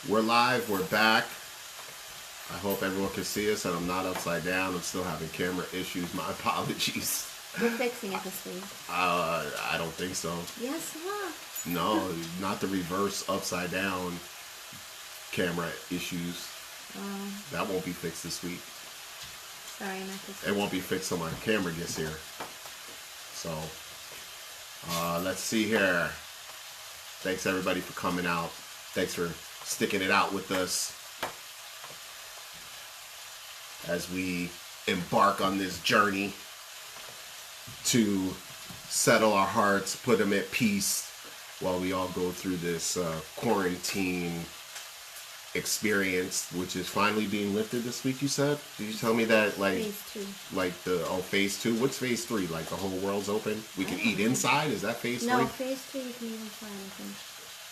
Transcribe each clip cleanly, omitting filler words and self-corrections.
We're live, we're back. I hope everyone can see us and I'm not upside down. I'm still having camera issues. My apologies. We're fixing it this week. I don't think so. Yes, huh? No, not the reverse upside down camera issues. That won't be fixed this week. Sorry, not this week. It won't be fixed till my camera gets here. So, let's see here. Thanks everybody for coming out. Thanks for sticking it out with us as we embark on this journey to settle our hearts, put them at peace while we all go through this quarantine experience, which is finally being lifted this week, you said? Did you tell me that, like, phase 2. like phase 2? What's phase 3? Like the whole world's open? We can eat inside? Is that phase 3? No, phase 2 you can eat inside, I think.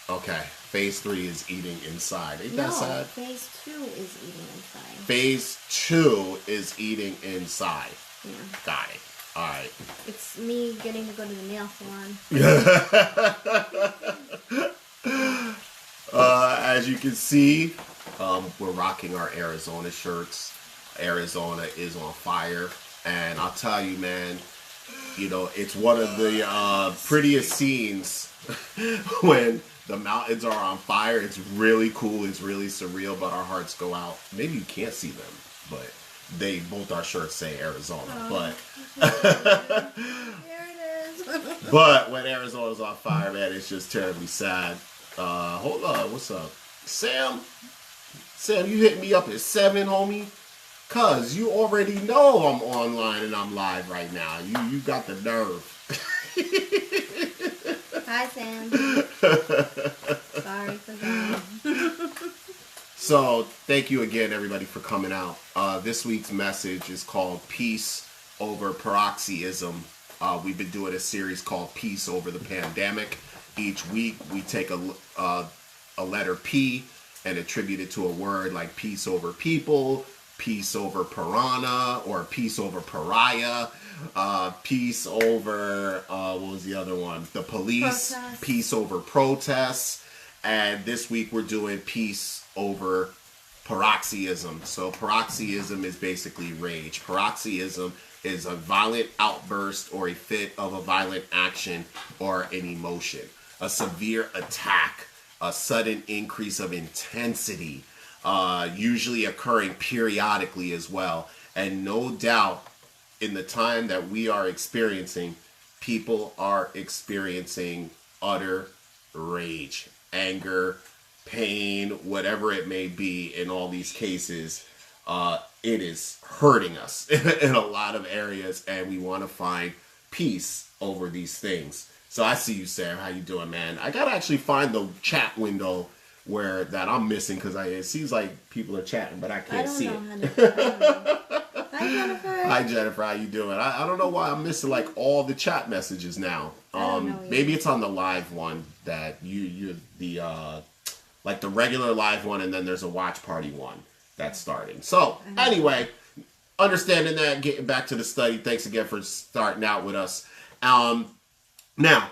Okay, phase 3 is eating inside. Ain't that sad? No, phase 2 is eating inside. Phase 2 is eating inside. Yeah. Got it. All right. It's me getting to go to the nail salon. As you can see, we're rocking our Arizona shirts. Arizona is on fire. And I'll tell you, man, you know, it's one of the prettiest scenes when the mountains are on fire. It's really cool. It's really surreal, but our hearts go out. Maybe you can't see them, but they both our shirts say Arizona. But There it is. but when Arizona's on fire, man, it's just terribly sad. Hold on, what's up? Sam, you hit me up at 7, homie. Cause you already know I'm online and I'm live right now. You got the nerve. Hi, Sam. Sorry for that. So, thank you again, everybody, for coming out. This week's message is called Peace Over Paroxysm. We've been doing a series called Peace Over the Pandemic. Each week, we take a letter P and attribute it to a word like peace over people, peace over piranha, or peace over pariah, peace over, what was the other one? The police, Protest. Peace over protests. And this week we're doing peace over paroxysm. So paroxysm is basically rage. Paroxysm is a violent outburst or a fit of a violent action or an emotion. A severe attack, a sudden increase of intensity, usually occurring periodically as well. And no doubt in the time that we are experiencing, people are experiencing utter rage, anger, pain, whatever it may be. In all these cases, it is hurting us in a lot of areas, and we want to find peace over these things. So I see you, Sam. How you doing, man? I gotta actually find the chat window where that I'm missing, because it seems like people are chatting, but I can't see it. Hi, Jennifer. Hi, Jennifer. How you doing? I don't know why I'm missing like all the chat messages now. I don't know Maybe it's on the live one that you're the like the regular live one, and then there's a watch party one that's starting. So anyway, understanding that, getting back to the study. Thanks again for starting out with us. Now,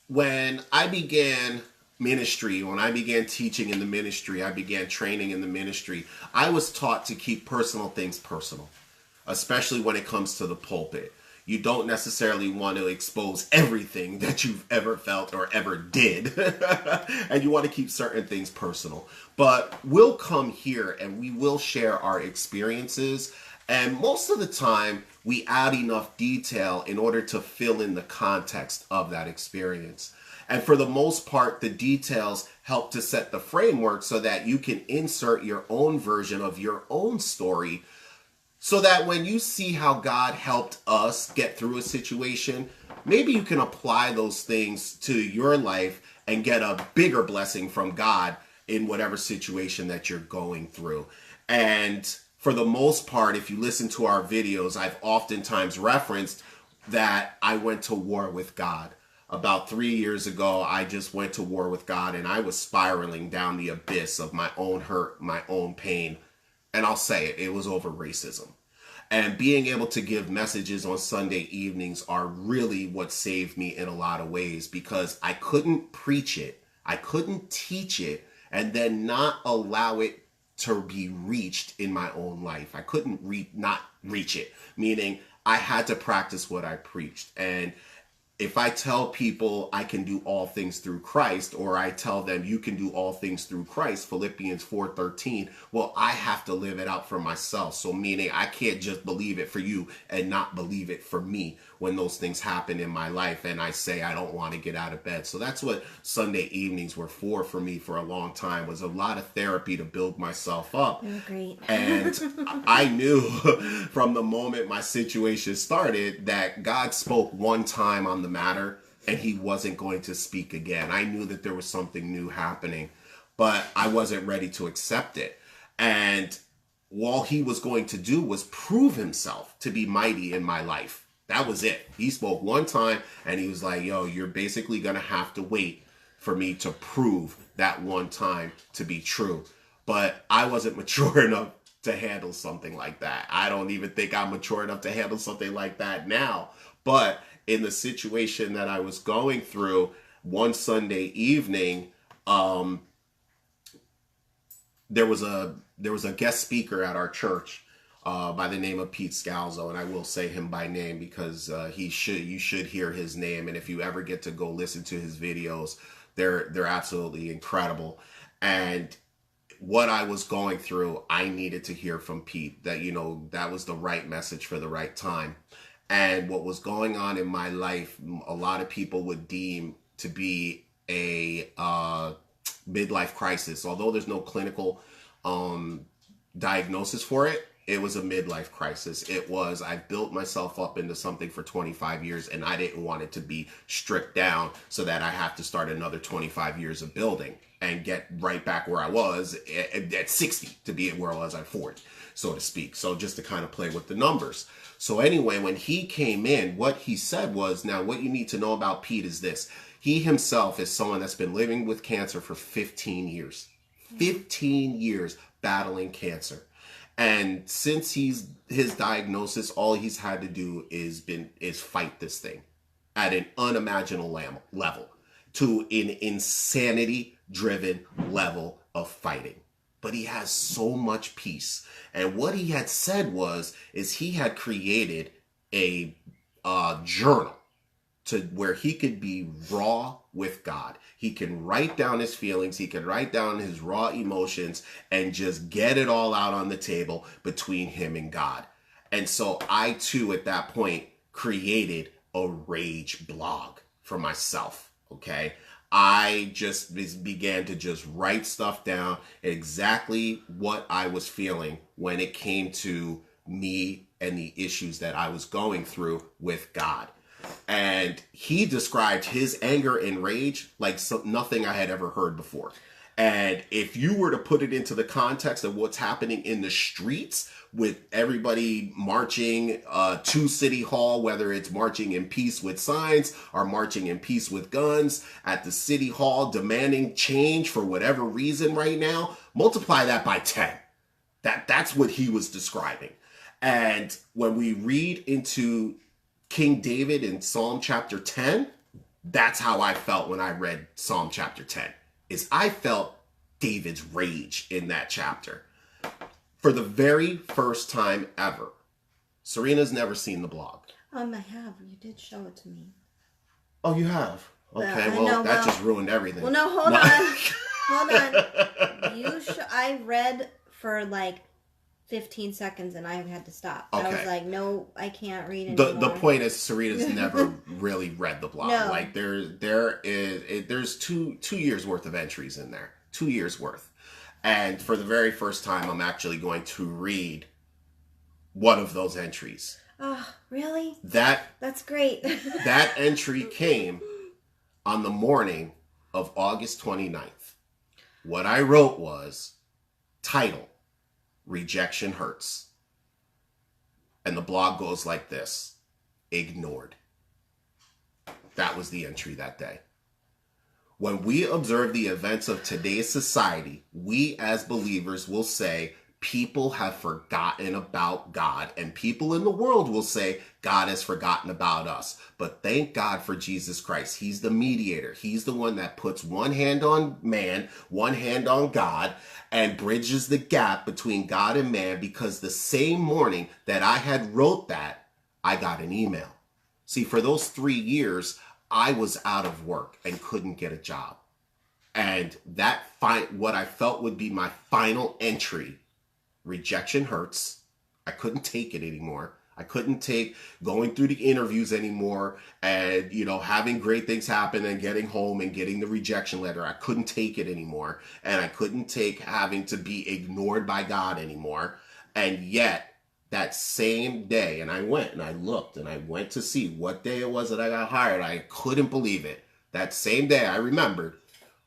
when I began ministry, when I began teaching in the ministry, I began training in the ministry, I was taught to keep personal things personal, especially when it comes to the pulpit. You don't necessarily want to expose everything that you've ever felt or ever did. And you want to keep certain things personal. But we'll come here and we will share our experiences. And most of the time, we add enough detail in order to fill in the context of that experience. And for the most part, the details help to set the framework so that you can insert your own version of your own story, so that when you see how God helped us get through a situation, maybe you can apply those things to your life and get a bigger blessing from God in whatever situation that you're going through. And for the most part, if you listen to our videos, I've oftentimes referenced that I went to war with God. About 3 years ago, I just went to war with God, and I was spiraling down the abyss of my own hurt, my own pain. And I'll say it, it was over racism. And being able to give messages on Sunday evenings are really what saved me in a lot of ways, because I couldn't preach it, I couldn't teach it, and then not allow it to be reached in my own life. I couldn't not reach it, meaning I had to practice what I preached. And if I tell people I can do all things through Christ, or I tell them you can do all things through Christ, Philippians 4:13, well, I have to live it out for myself. So meaning I can't just believe it for you and not believe it for me when those things happen in my life and I say I don't want to get out of bed. So that's what Sunday evenings were for me for a long time, was a lot of therapy to build myself up. You're great. And I knew from the moment my situation started that God spoke one time on the matter and he wasn't going to speak again. I knew that there was something new happening, but I wasn't ready to accept it. And all he was going to do was prove himself to be mighty in my life. That was it. He spoke one time and he was like, yo, you're basically going to have to wait for me to prove that one time to be true. But I wasn't mature enough to handle something like that. I don't even think I'm mature enough to handle something like that now. But in the situation that I was going through, one Sunday evening, there was a guest speaker at our church by the name of Pete Scalzo, and I will say him by name because you should hear his name, and if you ever get to go listen to his videos, they're absolutely incredible. And what I was going through, I needed to hear from Pete that, that was the right message for the right time. And what was going on in my life, a lot of people would deem to be a midlife crisis. Although there's no clinical diagnosis for it, it was a midlife crisis. I built myself up into something for 25 years and I didn't want it to be stripped down so that I have to start another 25 years of building and get right back where I was at 60 to be where I was at 40, so to speak. So just to kind of play with the numbers. So anyway, when he came in, what he said was, now what you need to know about Pete is this. He himself is someone that's been living with cancer for 15 years. 15 years battling cancer. And since his diagnosis, all he's had to do is fight this thing at an unimaginable level, to an insanity-driven level of fighting. But he has so much peace. And what he had said is he had created a journal to where he could be raw with God. He can write down his feelings. He can write down his raw emotions and just get it all out on the table between him and God. And so I too, at that point, created a rage blog for myself. Okay. I just began to just write stuff down, exactly what I was feeling when it came to me and the issues that I was going through with God. And he described his anger and rage like nothing I had ever heard before. And if you were to put it into the context of what's happening in the streets with everybody marching to City Hall, whether it's marching in peace with signs or marching in peace with guns at the City Hall, demanding change for whatever reason right now, multiply that by 10. That's what he was describing. And when we read into King David in Psalm chapter 10, that's how I felt when I read Psalm chapter 10. Is I felt David's rage in that chapter. For the very first time ever. Serena's never seen the blog. I have. You did show it to me. Oh, you have? Okay, well, that just ruined everything. Well, no, hold on. Hold on. I read for like 15 seconds and I had to stop. Okay. I was like, no, I can't read anymore. The point is Serena's never really read the blog. No. Like there's two years worth of entries in there. 2 years worth. And for the very first time, I'm actually going to read one of those entries. Oh, really? That's great. That entry came on the morning of August 29th. What I wrote was, title, Rejection Hurts. And the blog goes like this, ignored. That was the entry that day. When we observe the events of today's society, we as believers will say, People have forgotten about God, and people in the world will say God has forgotten about us. But thank God for Jesus Christ. He's the mediator. He's the one that puts one hand on man, one hand on God, and bridges the gap between God and man, because the same morning that I had wrote that, I got an email. See, for those 3 years, I was out of work and couldn't get a job. And that what I felt would be my final entry. Rejection hurts. I couldn't take it anymore. I couldn't take going through the interviews anymore and, having great things happen and getting home and getting the rejection letter. I couldn't take it anymore. And I couldn't take having to be ignored by God anymore. And yet, that same day, and I went and I looked and I went to see what day it was that I got hired. I couldn't believe it. That same day, I remembered,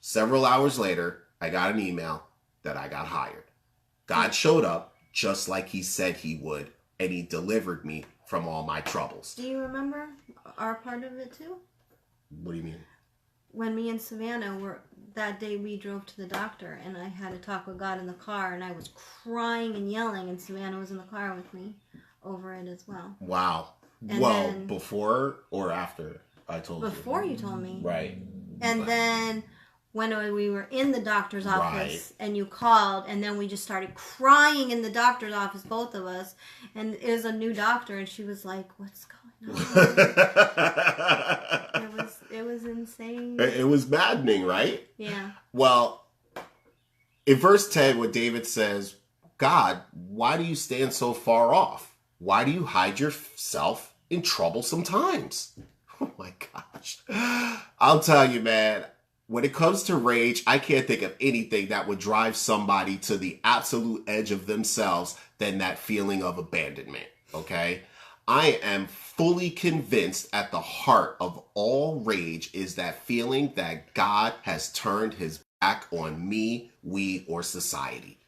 several hours later, I got an email that I got hired. God showed up just like he said he would, and he delivered me from all my troubles. Do you remember our part of it too? What do you mean? When me and Savannah that day we drove to the doctor, and I had to talk with God in the car, and I was crying and yelling, and Savannah was in the car with me over it as well. Wow. And well, then, before or after I told you? Before you told me. Right. And then when we were in the doctor's office, and you called, and then we just started crying in the doctor's office, both of us, and it was a new doctor, and she was like, what's going on? It was insane. It was maddening, right? Yeah. Well, in verse 10, when David says, God, why do you stand so far off? Why do you hide yourself in troublesome times? Oh my gosh. I'll tell you, man. When it comes to rage, I can't think of anything that would drive somebody to the absolute edge of themselves than that feeling of abandonment, okay? I am fully convinced at the heart of all rage is that feeling that God has turned his back on me, we, or society.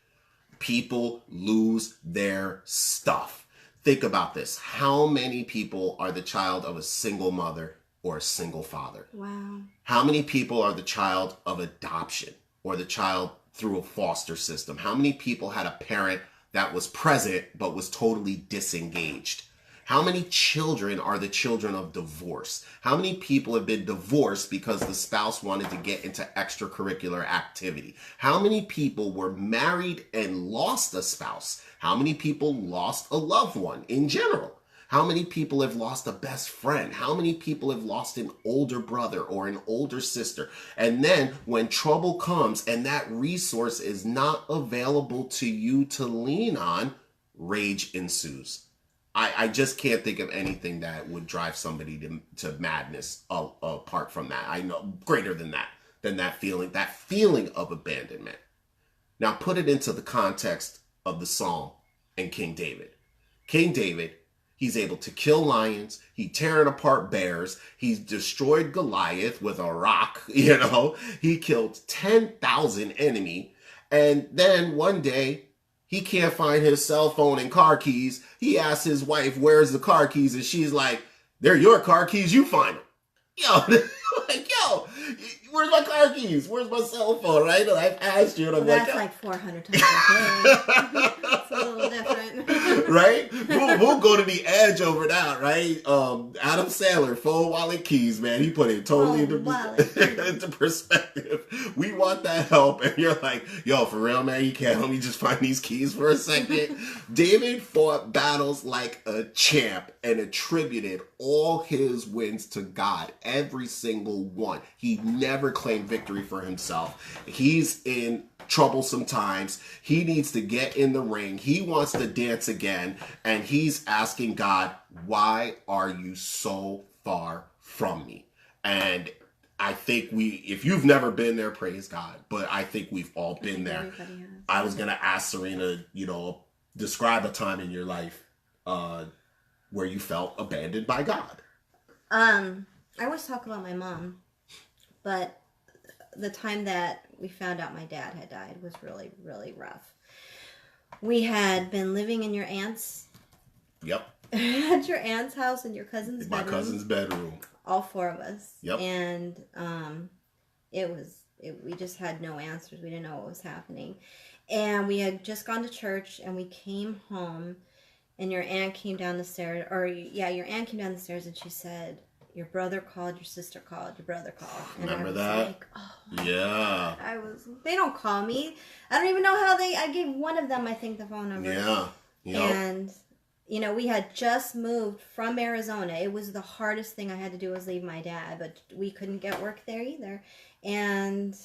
People lose their stuff. Think about this. How many people are the child of a single mother or a single father? Wow. How many people are the child of adoption or the child through a foster system? How many people had a parent that was present but was totally disengaged? How many children are the children of divorce? How many people have been divorced because the spouse wanted to get into extracurricular activity? How many people were married and lost a spouse? How many people lost a loved one in general? How many people have lost a best friend? How many people have lost an older brother or an older sister? And then when trouble comes and that resource is not available to you to lean on, rage ensues. I just can't think of anything that would drive somebody to madness apart from that. I know greater than that feeling of abandonment. Now put it into the context of the Psalm and King David. King David, he's able to kill lions. He tearing apart bears. He's destroyed Goliath with a rock, He killed 10,000 enemy. And then one day, he can't find his cell phone and car keys. He asks his wife, where's the car keys? And she's like, they're your car keys. You find them. Where's my car keys? Where's my cell phone? Right? And I've asked you, and I'm that's like 400 times a day. It's a little different. Right? We'll go to the edge over that, right? Adam Sandler, phone, wallet, keys, man. He put it totally into perspective. We want that help. And you're like, yo, for real, man, you can't help me just find these keys for a second. David fought battles like a champ and attributed all his wins to God. Every single one. He never claimed victory for himself. He's in troublesome times. He needs to get in the ring. He wants to dance again. And he's asking God, why are you so far from me? And I think if you've never been there, praise God. But I think we've all been there. I was going to ask Serena, describe a time in your life where you felt abandoned by God. I always talk about my mom, but the time that we found out my dad had died was really, really rough. We had been living in your aunt's. Yep. At your aunt's house in your cousin's bedroom. My cousin's bedroom. All four of us. Yep. And we just had no answers. We didn't know what was happening. And we had just gone to church, and we came home, and your aunt came down the stairs, your aunt came down the stairs, and she said, your brother called, your sister called, your brother called. And Remember I was that? like, oh. Yeah. They don't call me. I don't even know how I gave one of them, I think, the phone number. Yeah. Yep. And, you know, we had just moved from Arizona. It was the hardest thing I had to do was leave my dad, but we couldn't get work there either. And,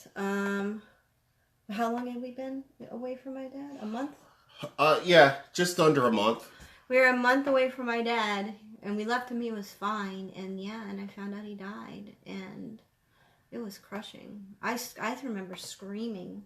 how long have we been away from my dad? A month? Yeah, just under a month. We were a month away from my dad, and we left him. He was fine, and I found out he died, and it was crushing. I remember screaming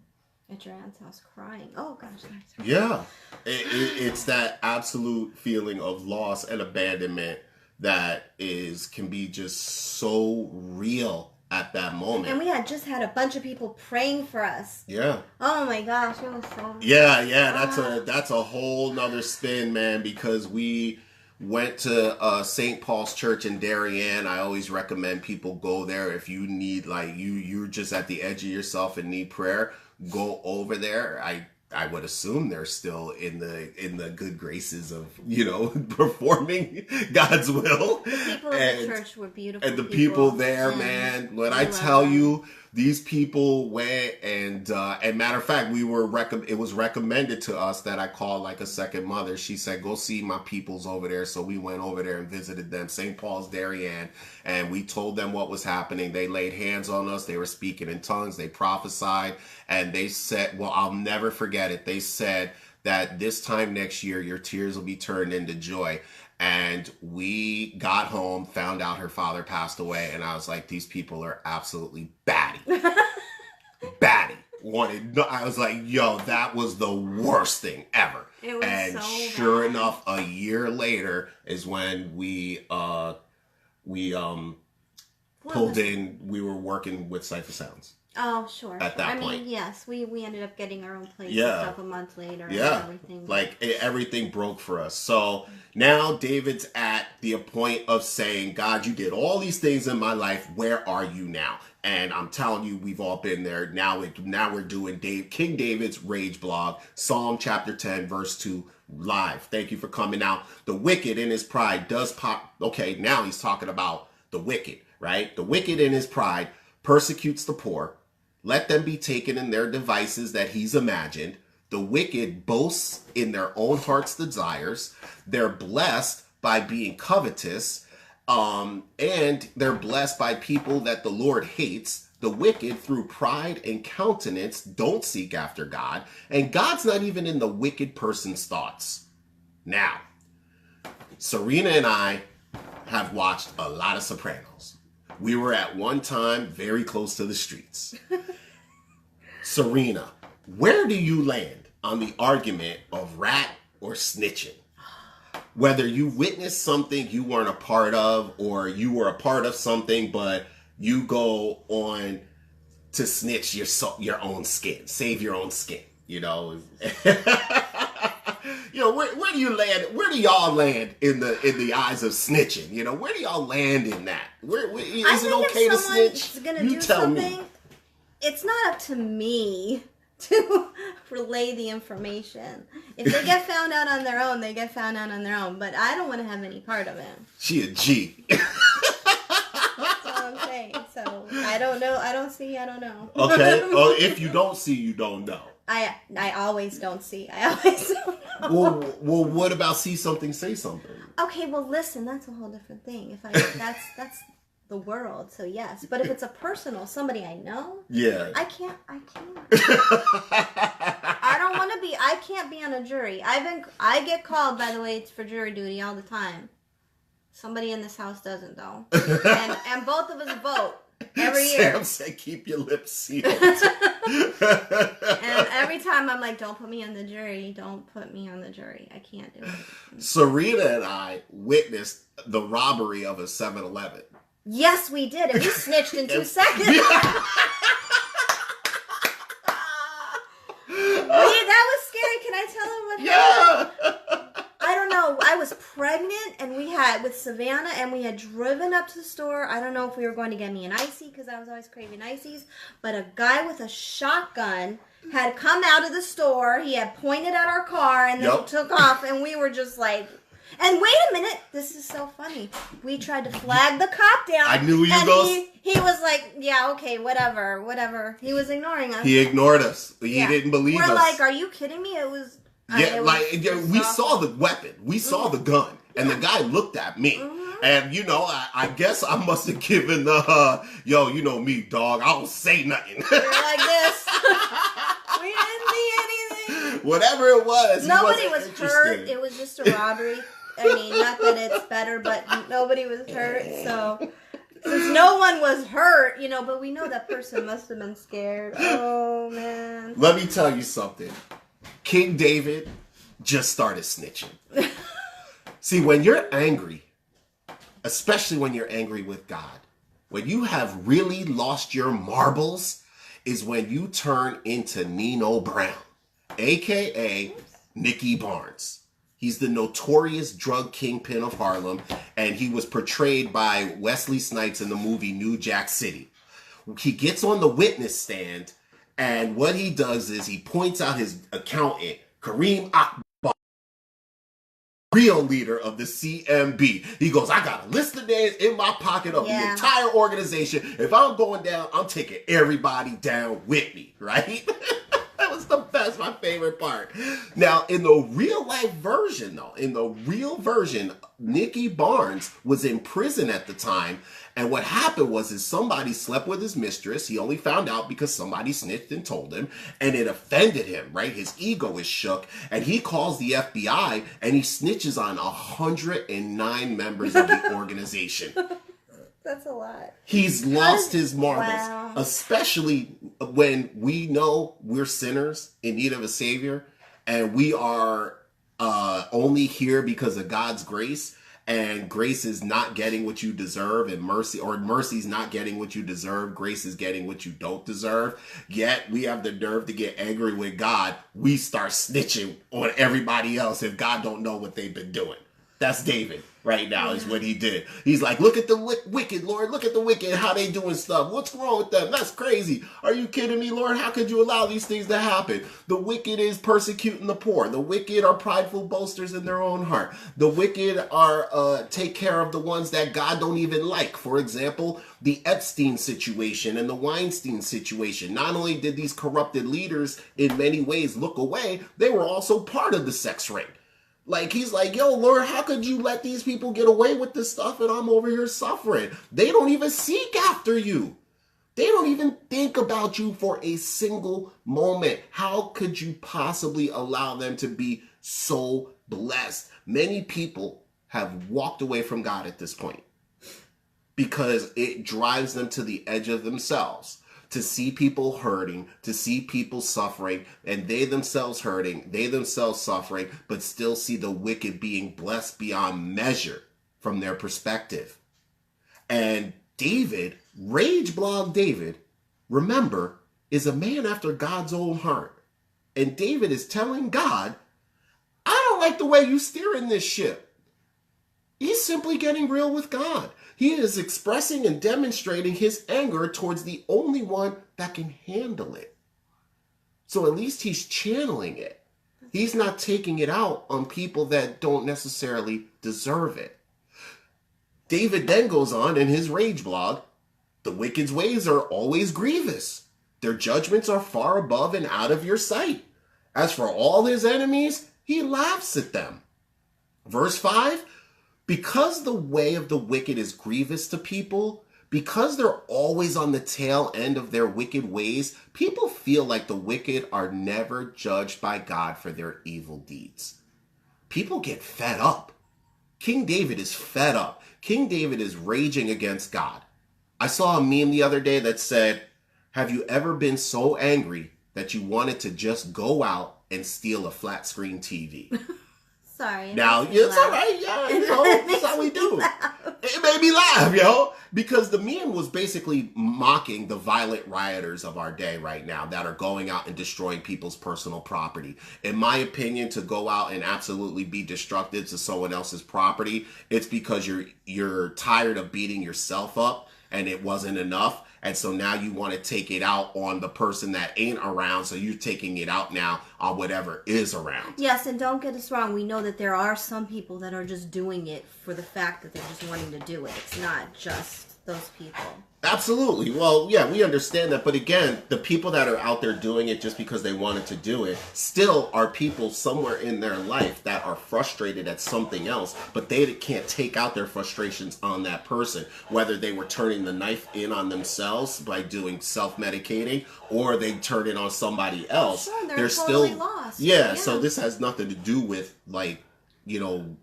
at your aunt's house, crying. Oh gosh, sorry. Yeah, it's that absolute feeling of loss and abandonment that can be just so real at that moment. And we had just had a bunch of people praying for us. Yeah. Oh my gosh, it was so. Yeah. That's a whole nother spin, man. Because we went to St. Paul's Church in Darien. I always recommend people go there if you need, like, you're just at the edge of yourself and need prayer. Go over there. I would assume they're still in the good graces of, you know, performing God's will. The people in the church were beautiful. And the people there, man, when I tell you, these people went and matter of fact, it was recommended to us that I call like a second mother. She said, go see my peoples over there. So we went over there and visited them, St. Paul's, Darien, and we told them what was happening. They laid hands on us. They were speaking in tongues. They prophesied, and they said, well, I'll never forget it. They said that this time next year, your tears will be turned into joy. And we got home, found out her father passed away, and I was like, these people are absolutely batty. Batty. I was like, yo, that was the worst thing ever. It was and so sure bad. enough, a year later is when we pulled in. We were working with Cypher Sounds. Oh, sure. At that point. I mean, yes, we ended up getting our own place Yeah. and stuff a month later. Yeah. And everything. Like, everything broke for us. So now David's at the point of saying, God, you did all these things in my life. Where are you now? And I'm telling you, we've all been there. Now we're doing King David's Rage Blog, Psalm chapter 10, verse 2, live. Thank you for coming out. The wicked in his pride does pop. Okay, now he's talking about the wicked, right? The wicked in his pride persecutes the poor. Let them be taken in their devices that he's imagined. The wicked boasts in their own heart's desires. They're blessed by being covetous. And they're blessed by people that the Lord hates. The wicked, through pride and countenance, don't seek after God. And God's not even in the wicked person's thoughts. Now, Serena and I have watched a lot of Sopranos. We were at one time very close to the streets. Serena, where do you land on the argument of rat or snitching? Whether you witnessed something you weren't a part of, or you were a part of something, but you go on to snitch your own skin, save your own skin, you know. You know, where do you land? Where do y'all land in the eyes of snitching? You know, where do y'all land in that? Is it okay to snitch? You tell me. It's not up to me to relay the information. If they get found out on their own, they get found out on their own. But I don't want to have any part of it. She a G. That's all I'm saying. So I don't know. I don't see. I don't know. Okay. Well, if you don't see, you don't know. I always don't see. I always don't know. Well, what about see something, say something? Okay, well, listen, that's a whole different thing. That's the world, so yes. But if it's a personal, somebody I know, yeah, I can't. I don't want to be. I can't be on a jury. I get called, by the way, it's for jury duty all the time. Somebody in this house doesn't though, and both of us vote. Every year. Sam said, keep your lips sealed. And every time I'm like, don't put me on the jury. Don't put me on the jury. I can't do it. Serena and I witnessed the robbery of a 7-Eleven. Yes, we did. And we snitched in 2 seconds. Yeah. That was scary. Can I tell him what happened? I don't know. I was pregnant and we had with Savannah and we had driven up to the store. I don't know if we were going to get me an icy because I was always craving ices. But a guy with a shotgun had come out of the store. He had pointed at our car and then he took off, and we were just like, and wait a minute, this is so funny. We tried to flag the cop down. I knew you guys. He was like, yeah, okay, whatever. He was ignoring us. He ignored us. He didn't believe us. We're like, are you kidding me? It was... we saw the weapon. We saw the gun. And the guy looked at me. And, I guess I must have given the, you know me, dog. I don't say nothing. We're like this. We didn't see anything. Whatever it was. Nobody was hurt. It was just a robbery. I mean, not that it's better, but nobody was hurt. So, since no one was hurt, but we know that person must have been scared. Oh, man. Let me tell you something. King David just started snitching. See, when you're angry, especially when you're angry with God, when you have really lost your marbles, is when you turn into Nino Brown, a.k.a. Nicky Barnes. He's the notorious drug kingpin of Harlem, and he was portrayed by Wesley Snipes in the movie New Jack City. He gets on the witness stand, and what he does is he points out his accountant, Kareem Akbar, real leader of the CMB. He goes, I got a list of names in my pocket of the entire organization. If I'm going down, I'm taking everybody down with me, right? That was the best, my favorite part. Now, in the real life version, Nicky Barnes was in prison at the time. And what happened was somebody slept with his mistress. He only found out because somebody snitched and told him. And it offended him, right? His ego is shook. And he calls the FBI and he snitches on 109 members of the organization. That's a lot. He's lost his marbles, especially when we know we're sinners in need of a savior, and we are only here because of God's grace, and grace is not getting what you deserve, and mercy's not getting what you deserve. Grace is getting what you don't deserve. Yet we have the nerve to get angry with God. We start snitching on everybody else if God don't know what they've been doing. That's David right now is what he did. He's like, look at the wicked, Lord. Look at the wicked, how they doing stuff. What's wrong with them? That's crazy. Are you kidding me, Lord? How could you allow these things to happen? The wicked is persecuting the poor. The wicked are prideful boasters in their own heart. The wicked are take care of the ones that God don't even like. For example, the Epstein situation and the Weinstein situation. Not only did these corrupted leaders in many ways look away, they were also part of the sex ring. Like, he's like, yo, Lord, how could you let these people get away with this stuff and I'm over here suffering? They don't even seek after you. They don't even think about you for a single moment. How could you possibly allow them to be so blessed? Many people have walked away from God at this point because it drives them to the edge of themselves. To see people hurting, to see people suffering, and they themselves hurting, they themselves suffering, but still see the wicked being blessed beyond measure from their perspective. And David, Rage Blog David, remember, is a man after God's own heart. And David is telling God, I don't like the way you steering this ship. He's simply getting real with God. He is expressing and demonstrating his anger towards the only one that can handle it. So at least he's channeling it. He's not taking it out on people that don't necessarily deserve it. David then goes on in his rage blog, the wicked's ways are always grievous. Their judgments are far above and out of your sight. As for all his enemies, he laughs at them. Verse 5, because the way of the wicked is grievous to people, because they're always on the tail end of their wicked ways, people feel like the wicked are never judged by God for their evil deeds. People get fed up. King David is fed up. King David is raging against God. I saw a meme the other day that said, have you ever been so angry that you wanted to just go out and steal a flat screen TV? Sorry. Now, it's all right. Yeah, that's how we do. It made me laugh, yo. Because the meme was basically mocking the violent rioters of our day right now that are going out and destroying people's personal property. In my opinion, to go out and absolutely be destructive to someone else's property, it's because you're tired of beating yourself up and it wasn't enough. And so now you want to take it out on the person that ain't around. So you're taking it out now on whatever is around. Yes, and don't get us wrong. We know that there are some people that are just doing it for the fact that they're just wanting to do it. It's not just those people. Absolutely. Well, yeah, we understand that. But again, the people that are out there doing it just because they wanted to do it still are people somewhere in their life that are frustrated at something else, but they can't take out their frustrations on that person, whether they were turning the knife in on themselves by doing self-medicating or they turn it on somebody else. Sure, they're totally still lost. Yeah, so this has nothing to do with, like, you know,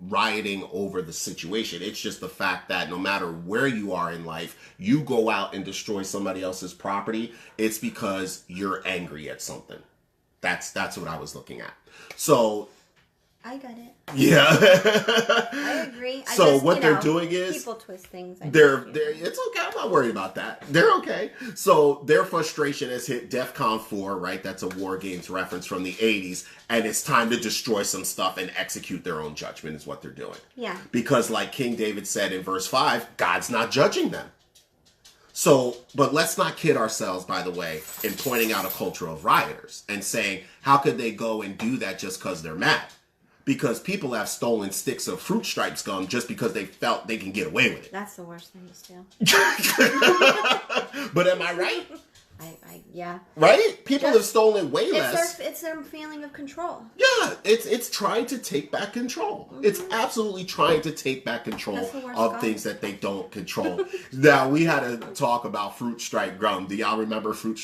rioting over the situation. It's just the fact that no matter where you are in life, you go out and destroy somebody else's property, it's because you're angry at something. That's what I was looking at. So I got it. yeah. I agree. So what they're doing is people twist things. They're it's okay. I'm not worried about that. They're okay. So their frustration has hit DEFCON 4, right? That's a War Games reference from the 80s, and it's time to destroy some stuff and execute their own judgment is what they're doing. Yeah. Because like King David said in verse 5, God's not judging them. So, but let's not kid ourselves, by the way, in pointing out a culture of rioters and saying, how could they go and do that just because they're mad? Because people have stolen sticks of Fruit Stripes gum just because they felt they can get away with it. That's the worst thing to steal. But am I right? Yeah. Right? People have stolen way less. It's their feeling of control. Yeah, it's trying to take back control. Mm-hmm. It's absolutely trying to take back control of things that they don't control. Now, we had a talk about Fruit Stripe gum. Do y'all remember Fruit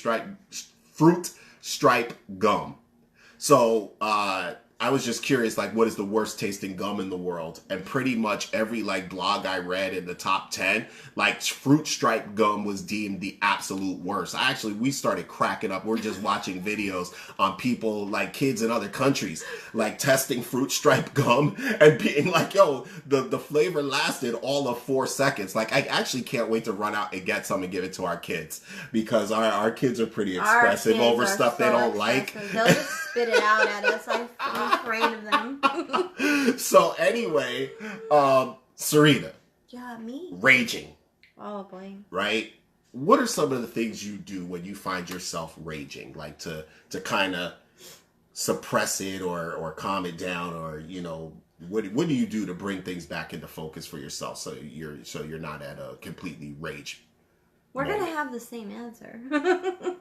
Stripe gum? So, I was just curious, like, what is the worst tasting gum in the world? And pretty much every, like, blog I read in the top 10, like, Fruit Stripe gum was deemed the absolute worst. We started cracking up. We're just watching videos on people, like, kids in other countries, like, testing Fruit Stripe gum and being like, yo, the flavor lasted all of 4 seconds. Like, I actually can't wait to run out and get some and give it to our kids, because our kids are pretty expressive over stuff they don't like. They'll just spit it out at us. I'm afraid of them. So anyway, Serena. Yeah, me. Raging. Oh boy. Right? What are some of the things you do when you find yourself raging? Like to kind of suppress it or calm it down, or, you know, what do you do to bring things back into focus for yourself so you're not at a completely rage? We're going to have the same answer.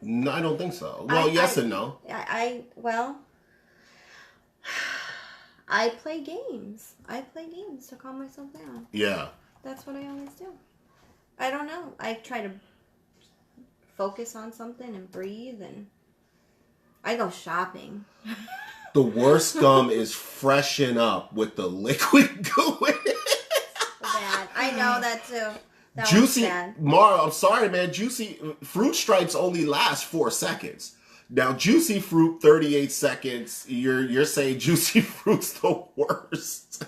No, I don't think so. Well, yes and no. I play games. I play games to calm myself down. Yeah. That's what I always do. I don't know. I try to focus on something and breathe, and I go shopping. The worst gum is Freshen Up with the liquid goo in it. Bad. I know that too. That Juicy, Mara, I'm sorry, man. Juicy Fruit Stripes only last 4 seconds. Now, Juicy Fruit, 38 seconds. You're saying Juicy Fruit's the worst.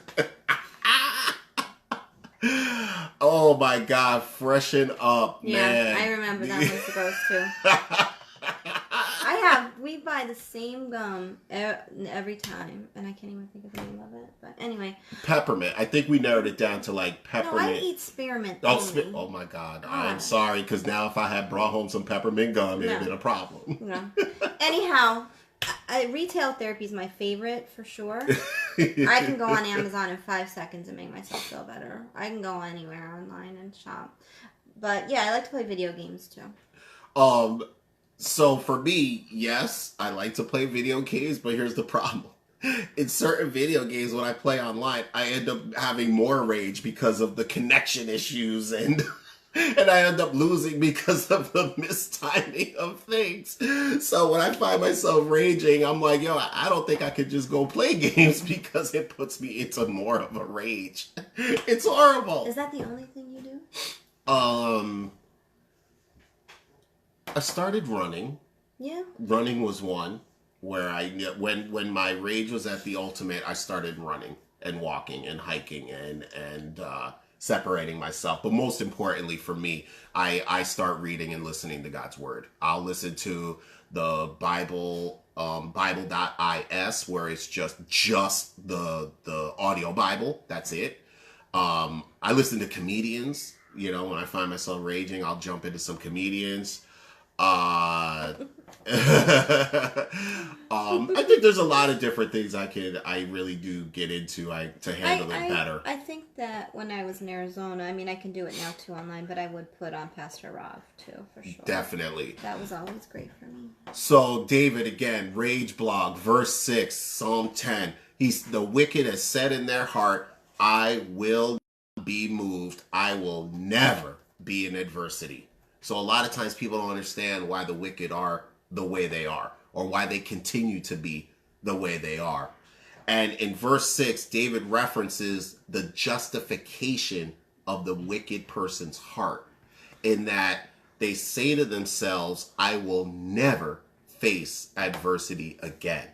Oh my God, Freshen Up, man. Yeah, I remember that one's gross too. We buy the same gum every time, and I can't even think of the name of it. But anyway. Peppermint. I think we narrowed it down to like peppermint. No, I eat spearmint. Oh my God. I'm sorry, because now if I had brought home some peppermint gum, it would have been a problem. No. Anyhow, retail therapy is my favorite for sure. I can go on Amazon in 5 seconds and make myself feel better. I can go anywhere online and shop. But yeah, I like to play video games too. So for me, yes, I like to play video games, but here's the problem. In certain video games, when I play online, I end up having more rage because of the connection issues, and I end up losing because of the mistiming of things. So when I find myself raging, I'm like, yo, I don't think I could just go play games because it puts me into more of a rage. It's horrible. Is that the only thing you do? I started running. Yeah. Running was one where when my rage was at the ultimate, I started running and walking and hiking and separating myself. But most importantly for me, I start reading and listening to God's word. I'll listen to the Bible, Bible.is, where it's just the audio Bible. That's it. I listen to comedians. You know, when I find myself raging, I'll jump into some comedians. I think there's a lot of different things I really do get into to handle it better. I think that when I was in Arizona, I mean, I can do it now too online, but I would put on Pastor Rob too, for sure. Definitely. That was always great for me. So, David, again, Rage Blog, verse 6, Psalm 10. The wicked has said in their heart, I will be moved. I will never be in adversity. So a lot of times people don't understand why the wicked are the way they are, or why they continue to be the way they are. And in verse 6, David references the justification of the wicked person's heart, in that they say to themselves, I will never face adversity again.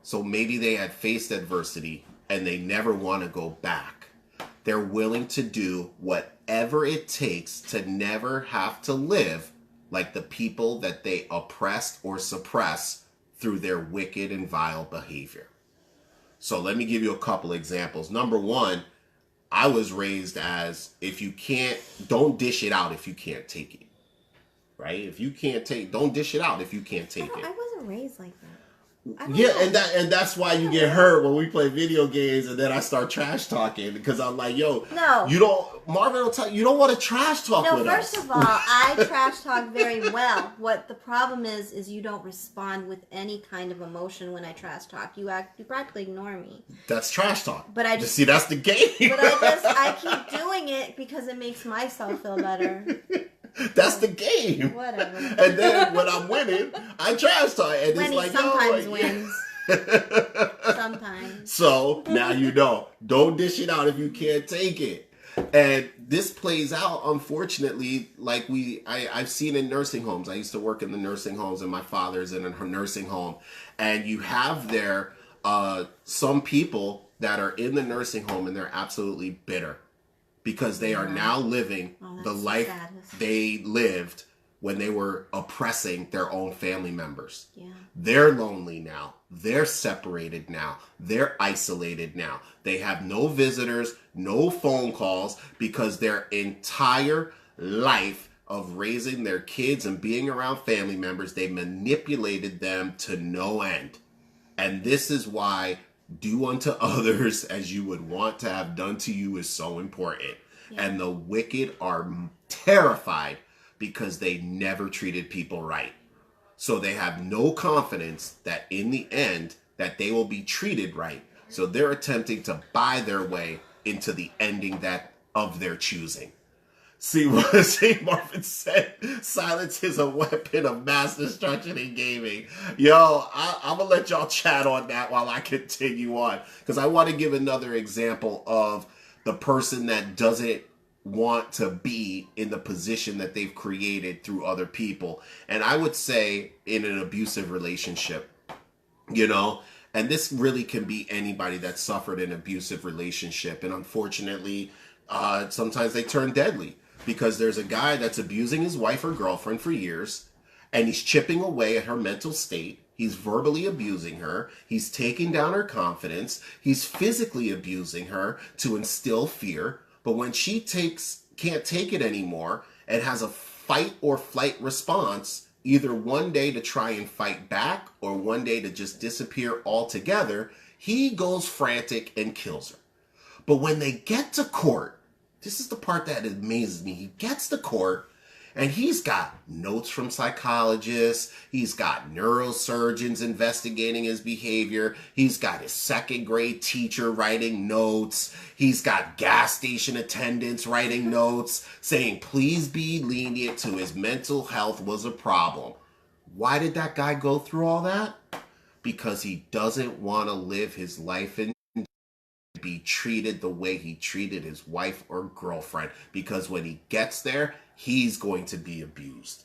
So maybe they had faced adversity and they never want to go back. They're willing to do whatever it takes to never have to live like the people that they oppressed or suppress through their wicked and vile behavior. So let me give you a couple examples. Number one, I was raised as, don't dish it out if you can't take it. Right? If you can't don't dish it out if you can't take it. I wasn't raised like that. Yeah, and that's why you get hurt when we play video games, and then I start trash talking because I'm like, yo, no, you don't. Marvin will tell you don't want to trash talk with us. No, first of all, I trash talk very well. What the problem is you don't respond with any kind of emotion when I trash talk. You practically ignore me. That's trash talk. But I just see that's the game. But I keep doing it because it makes myself feel better. That's the game. Whatever. And then when I'm winning, I trash talk, and when it's like, sometimes wins. Sometimes. So now you know. Don't dish it out if you can't take it. And this plays out, unfortunately, like I've seen in nursing homes. I used to work in the nursing homes, and my father's in a nursing home. And you have there some people that are in the nursing home, and they're absolutely bitter because they are now living the life they lived when they were oppressing their own family members. Yeah. They're lonely now. They're separated now. They're isolated now. They have no visitors, no phone calls, because their entire life of raising their kids and being around family members, they manipulated them to no end. And this is why do unto others as you would want to have done to you is so important. Yeah. And the wicked are terrified because they never treated people right. So they have no confidence that in the end that they will be treated right. So they're attempting to buy their way into the ending of their choosing. See what St. Marvin said? Silence is a weapon of mass destruction in gaming. Yo, I'm going to let y'all chat on that while I continue on. Because I want to give another example of the person that doesn't want to be in the position that they've created through other people. And I would say in an abusive relationship, you know, and this really can be anybody that suffered an abusive relationship. And unfortunately, sometimes they turn deadly. Because there's a guy that's abusing his wife or girlfriend for years, and he's chipping away at her mental state. He's verbally abusing her. He's taking down her confidence. He's physically abusing her to instill fear. But when she can't take it anymore and has a fight or flight response, either one day to try and fight back or one day to just disappear altogether, he goes frantic and kills her. But when they get to court, this is the part that amazes me. He gets to court, and he's got notes from psychologists. He's got neurosurgeons investigating his behavior. He's got his second grade teacher writing notes. He's got gas station attendants writing notes saying, please be lenient to his mental health was a problem. Why did that guy go through all that? Because he doesn't want to live his life in be treated the way he treated his wife or girlfriend, because when he gets there, he's going to be abused.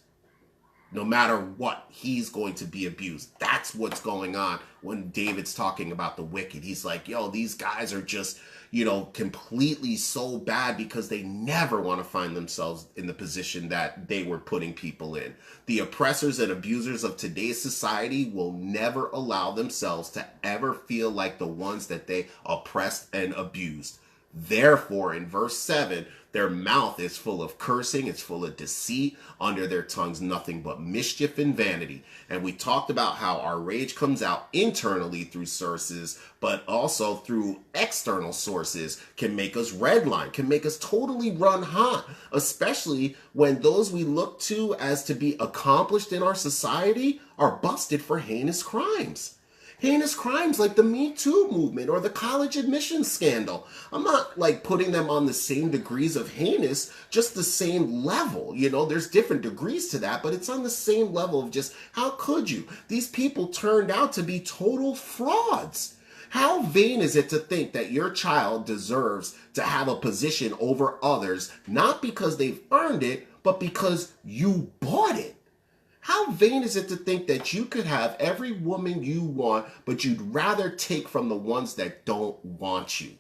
No matter what, he's going to be abused. That's what's going on when David's talking about the wicked. He's like, yo, these guys are just, you know, completely so bad because they never want to find themselves in the position that they were putting people in. The oppressors and abusers of today's society will never allow themselves to ever feel like the ones that they oppressed and abused. Therefore, in verse 7, their mouth is full of cursing, it's full of deceit, under their tongues nothing but mischief and vanity. And we talked about how our rage comes out internally through sources, but also through external sources can make us redline, can make us totally run hot, especially when those we look to as to be accomplished in our society are busted for heinous crimes. Heinous crimes like the Me Too movement or the college admissions scandal. I'm not like putting them on the same degrees of heinous, just the same level. You know, there's different degrees to that, but it's on the same level of just, how could you? These people turned out to be total frauds. How vain is it to think that your child deserves to have a position over others, not because they've earned it, but because you bought it? How vain is it to think that you could have every woman you want, but you'd rather take from the ones that don't want you?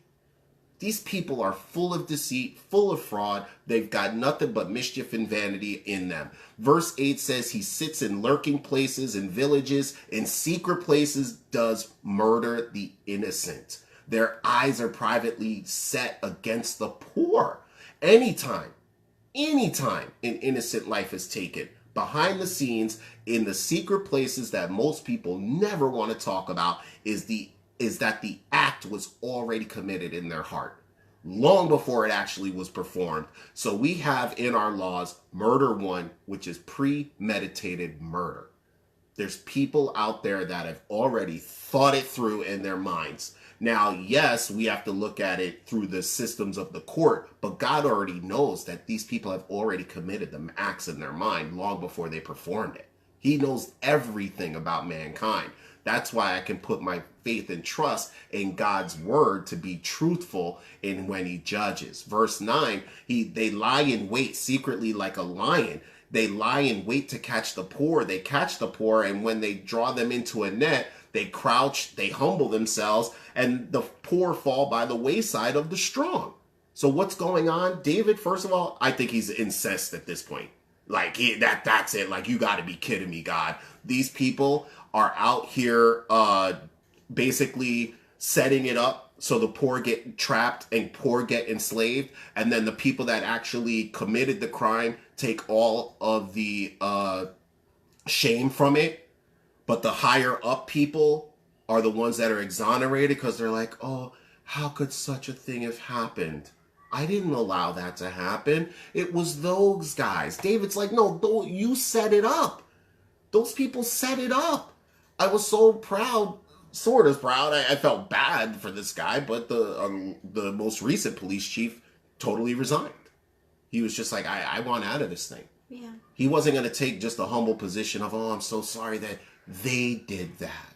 These people are full of deceit, full of fraud. They've got nothing but mischief and vanity in them. Verse 8 says he sits in lurking places, in villages, in secret places, does murder the innocent. Their eyes are privately set against the poor. Anytime an innocent life is taken, behind the scenes, in the secret places that most people never want to talk about, is that the act was already committed in their heart, long before it actually was performed. So we have in our laws murder 1, which is premeditated murder. There's people out there that have already thought it through in their minds. Now, yes, we have to look at it through the systems of the court, but God already knows that these people have already committed the acts in their mind long before they performed it. He knows everything about mankind. That's why I can put my faith and trust in God's word to be truthful in when he judges. Verse 9, they lie in wait secretly like a lion. They lie in wait to catch the poor. They catch the poor, and when they draw them into a net, they crouch, they humble themselves, and the poor fall by the wayside of the strong. So what's going on? David, first of all, I think he's incensed at this point. Like, that's it. Like, you got to be kidding me, God. These people are out here basically setting it up so the poor get trapped and poor get enslaved. And then the people that actually committed the crime take all of the shame from it. But the higher up people are the ones that are exonerated because they're like, oh, how could such a thing have happened? I didn't allow that to happen. It was those guys. David's like, no, you set it up. Those people set it up. I was so proud, sort of proud. I felt bad for this guy, but the most recent police chief totally resigned. He was just like, I want out of this thing. Yeah. He wasn't going to take just a humble position of, oh, I'm so sorry that they did that.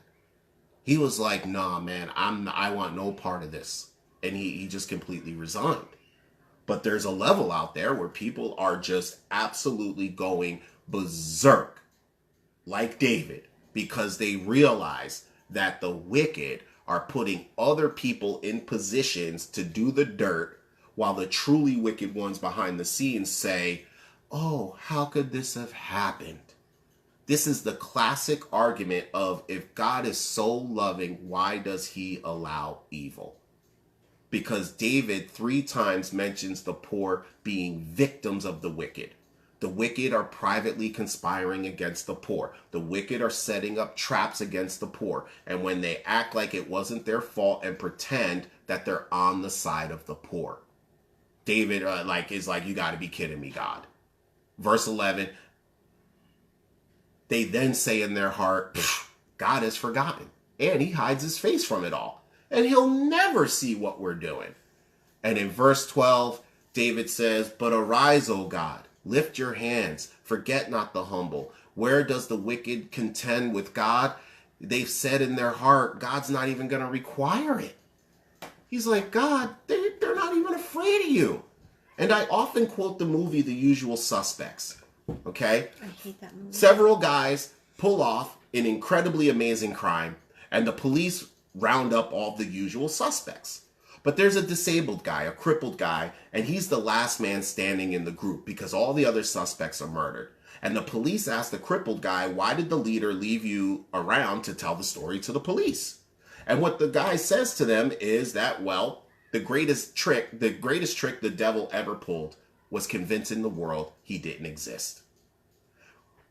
He was like, nah, man, I want no part of this. And he just completely resigned. But there's a level out there where people are just absolutely going berserk, like David, because they realize that the wicked are putting other people in positions to do the dirt, while the truly wicked ones behind the scenes say, oh, how could this have happened? This is the classic argument of, if God is so loving, why does he allow evil? Because David 3 times mentions the poor being victims of the wicked. The wicked are privately conspiring against the poor. The wicked are setting up traps against the poor. And when they act like it wasn't their fault and pretend that they're on the side of the poor. David is like, you got to be kidding me, God. Verse 11, they then say in their heart, God has forgotten, and he hides his face from it all, and he'll never see what we're doing. And in verse 12, David says, but arise, O God, lift your hands, forget not the humble. Where does the wicked contend with God? They've said in their heart, God's not even going to require it. He's like, God, they're not even afraid of you. And I often quote the movie The Usual Suspects. Okay? I hate that movie. Several guys pull off an incredibly amazing crime, and the police round up all the usual suspects. But there's a disabled guy, a crippled guy, and he's the last man standing in the group because all the other suspects are murdered. And the police ask the crippled guy, why did the leader leave you around to tell the story to the police? And what the guy says to them is that, well, the greatest trick the devil ever pulled was convincing the world he didn't exist.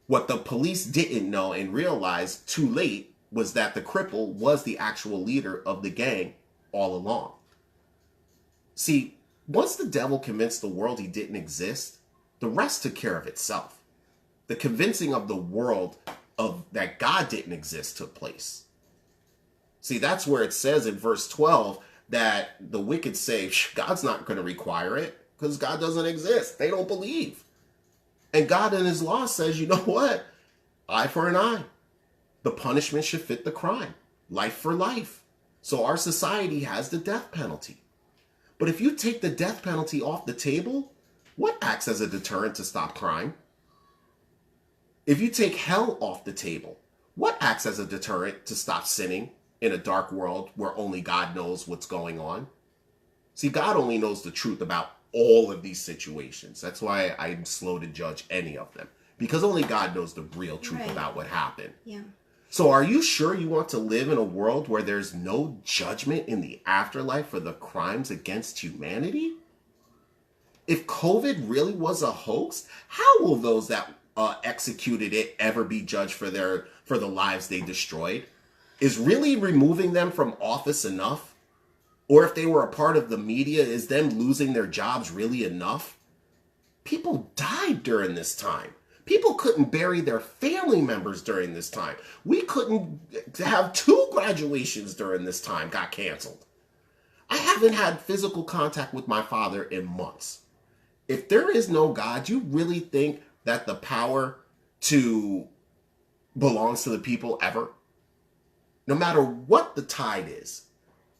What the police didn't know and realize too late was that the cripple was the actual leader of the gang all along. See, once the devil convinced the world he didn't exist, the rest took care of itself. The convincing of the world of that God didn't exist took place. See, that's where it says in verse 12 that the wicked say, God's not going to require it because God doesn't exist. They don't believe. And God in his law says, you know what? Eye for an eye. The punishment should fit the crime. Life for life. So our society has the death penalty. But if you take the death penalty off the table, what acts as a deterrent to stop crime? If you take hell off the table, what acts as a deterrent to stop sinning in a dark world where only God knows what's going on? See, God only knows the truth about all of these situations. That's why I'm slow to judge any of them, because only God knows the real truth about what happened. Yeah. So are you sure you want to live in a world where there's no judgment in the afterlife for the crimes against humanity? If COVID really was a hoax, how will those that executed it ever be judged for the lives they destroyed? Is really removing them from office enough? Or if they were a part of the media, is them losing their jobs really enough? People died during this time. People couldn't bury their family members during this time. We couldn't have 2 graduations during this time, got canceled. I haven't had physical contact with my father in months. If there is no God, you really think that the power to belongs to the people ever? No matter what the tide is,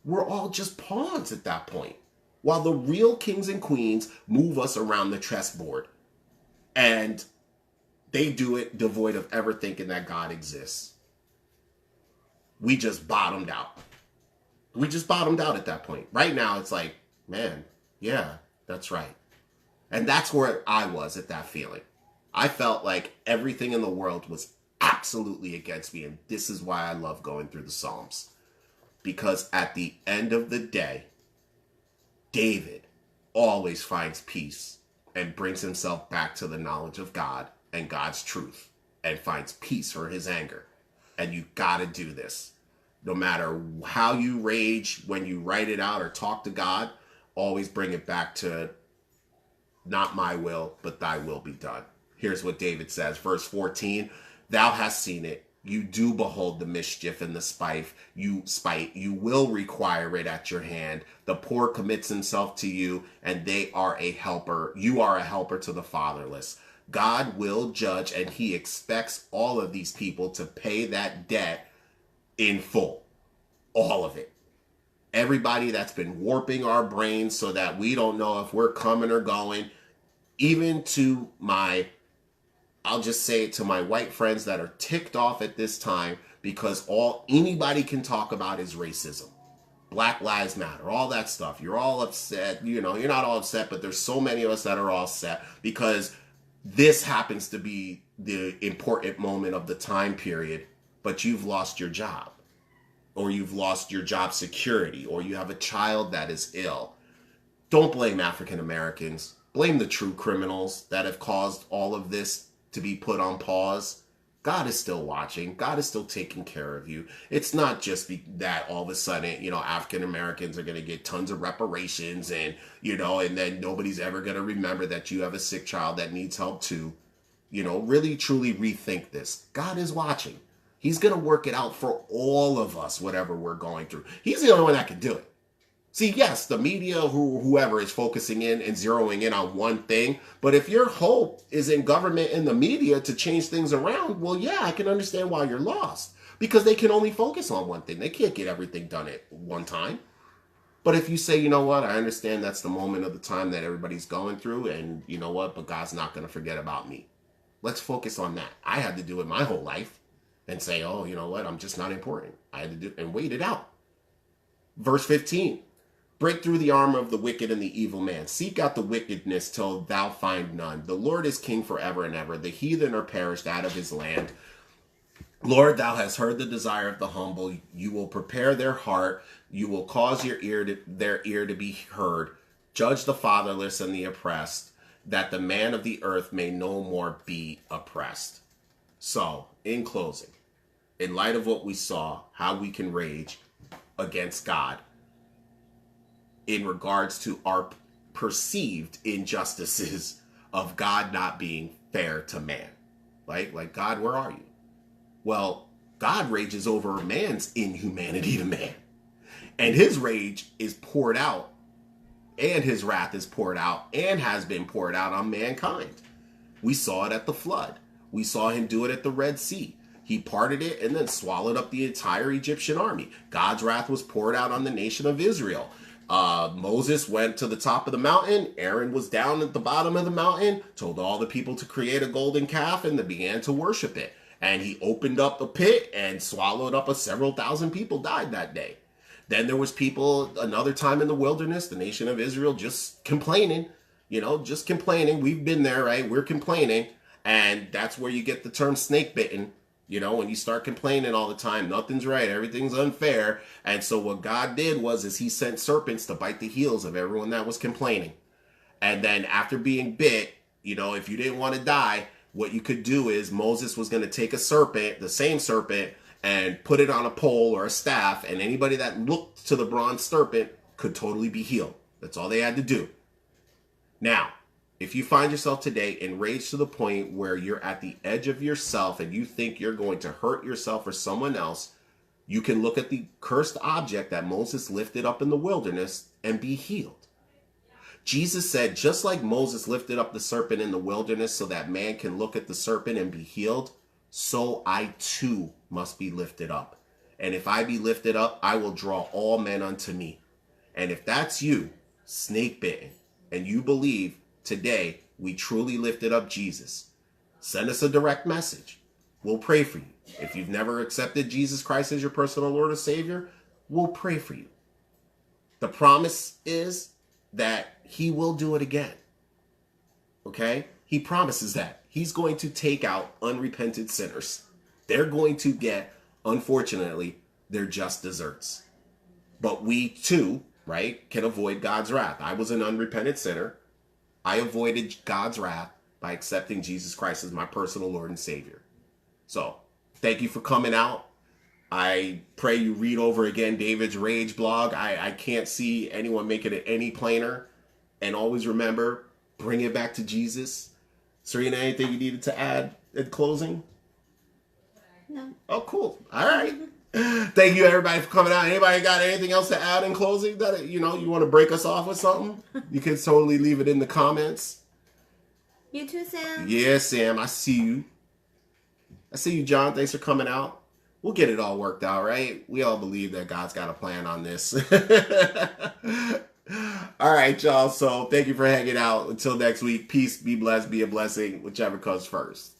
we're all just pawns at that point, while the real kings and queens move us around the chessboard. And they do it devoid of ever thinking that God exists. We just bottomed out. We just bottomed out at that point. Right now, it's like, man, yeah, that's right. And that's where I was at that feeling. I felt like everything in the world was absolutely against me. And this is why I love going through the Psalms. Because at the end of the day, David always finds peace and brings himself back to the knowledge of God and God's truth and finds peace for his anger. And you gotta do this. No matter how you rage, when you write it out or talk to God, always bring it back to not my will, but thy will be done. Here's what David says, verse 14, thou hast seen it. You do behold the mischief and the spite. You will require it at your hand. The poor commits himself to you, and they are a helper. You are a helper to the fatherless. God will judge, and he expects all of these people to pay that debt in full. All of it. Everybody that's been warping our brains so that we don't know if we're coming or going, even to I'll just say it to my white friends that are ticked off at this time because all anybody can talk about is racism. Black Lives Matter, all that stuff. You're all upset. You know, you're not all upset, but there's so many of us that are all upset because this happens to be the important moment of the time period, but you've lost your job, or you've lost your job security, or you have a child that is ill. Don't blame African Americans. Blame the true criminals that have caused all of this to be put on pause. God is still watching. God is still taking care of you. It's not just that all of a sudden, African Americans are going to get tons of reparations and then nobody's ever going to remember that you have a sick child that needs help too. Really, truly rethink this. God is watching. He's going to work it out for all of us, whatever we're going through. He's the only one that can do it. See, yes, the media, whoever is focusing in and zeroing in on one thing. But if your hope is in government and the media to change things around, well, yeah, I can understand why you're lost. Because they can only focus on one thing. They can't get everything done at one time. But if you say, you know what, I understand that's the moment of the time that everybody's going through. And you know what, but God's not going to forget about me. Let's focus on that. I had to do it my whole life and say, oh, you know what, I'm just not important. I had to do it and wait it out. Verse 15. Break through the armor of the wicked and the evil man. Seek out the wickedness till thou find none. The Lord is king forever and ever. The heathen are perished out of his land. Lord, thou hast heard the desire of the humble. You will prepare their heart. You will cause their ear to be heard. Judge the fatherless and the oppressed, that the man of the earth may no more be oppressed. So, in closing, in light of what we saw, how we can rage against God in regards to our perceived injustices of God not being fair to man. Like God, where are you? Well, God rages over man's inhumanity to man. And his rage is poured out, and his wrath is poured out, and has been poured out on mankind. We saw it at the flood. We saw him do it at the Red Sea. He parted it and then swallowed up the entire Egyptian army. God's wrath was poured out on the nation of Israel. Moses went to the top of the mountain. Aaron was down at the bottom of the mountain, told all the people to create a golden calf, and they began to worship it. And he opened up a pit and swallowed up several thousand people died that day. Then there was people another time in the wilderness, the nation of Israel just complaining, just complaining. We've been there, right? We're complaining. And that's where you get the term snake bitten. When you start complaining all the time, nothing's right, everything's unfair. And so what God did is he sent serpents to bite the heels of everyone that was complaining. And then after being bit, if you didn't want to die, what you could do is Moses was going to take a serpent, the same serpent, and put it on a pole or a staff. And anybody that looked to the bronze serpent could totally be healed. That's all they had to do. Now, if you find yourself today enraged to the point where you're at the edge of yourself and you think you're going to hurt yourself or someone else, you can look at the cursed object that Moses lifted up in the wilderness and be healed. Jesus said, just like Moses lifted up the serpent in the wilderness so that man can look at the serpent and be healed, so I too must be lifted up. And if I be lifted up, I will draw all men unto me. And if that's you, snake bitten, and you believe today we truly lifted up Jesus, send us a direct message. We'll pray for you. If you've never accepted Jesus Christ as your personal Lord and Savior, we'll pray for you. The promise is that he will do it again. Okay? He promises that. He's going to take out unrepentant sinners. They're going to get, unfortunately, their just desserts. But we too, right, can avoid God's wrath. I was an unrepentant sinner. I avoided God's wrath by accepting Jesus Christ as my personal Lord and Savior. So, thank you for coming out. I pray you read over again David's Rage blog. I can't see anyone making it any plainer. And always remember, bring it back to Jesus. Serena, anything you needed to add in closing? No. Oh, cool. All right. Thank you, everybody, for coming out. Anybody got anything else to add in closing that, you want to break us off with something? You can totally leave it in the comments. You too, Sam. Yeah, Sam, I see you. I see you, John. Thanks for coming out. We'll get it all worked out, right? We all believe that God's got a plan on this. All right, y'all. So thank you for hanging out. Until next week, peace, be blessed, be a blessing, whichever comes first.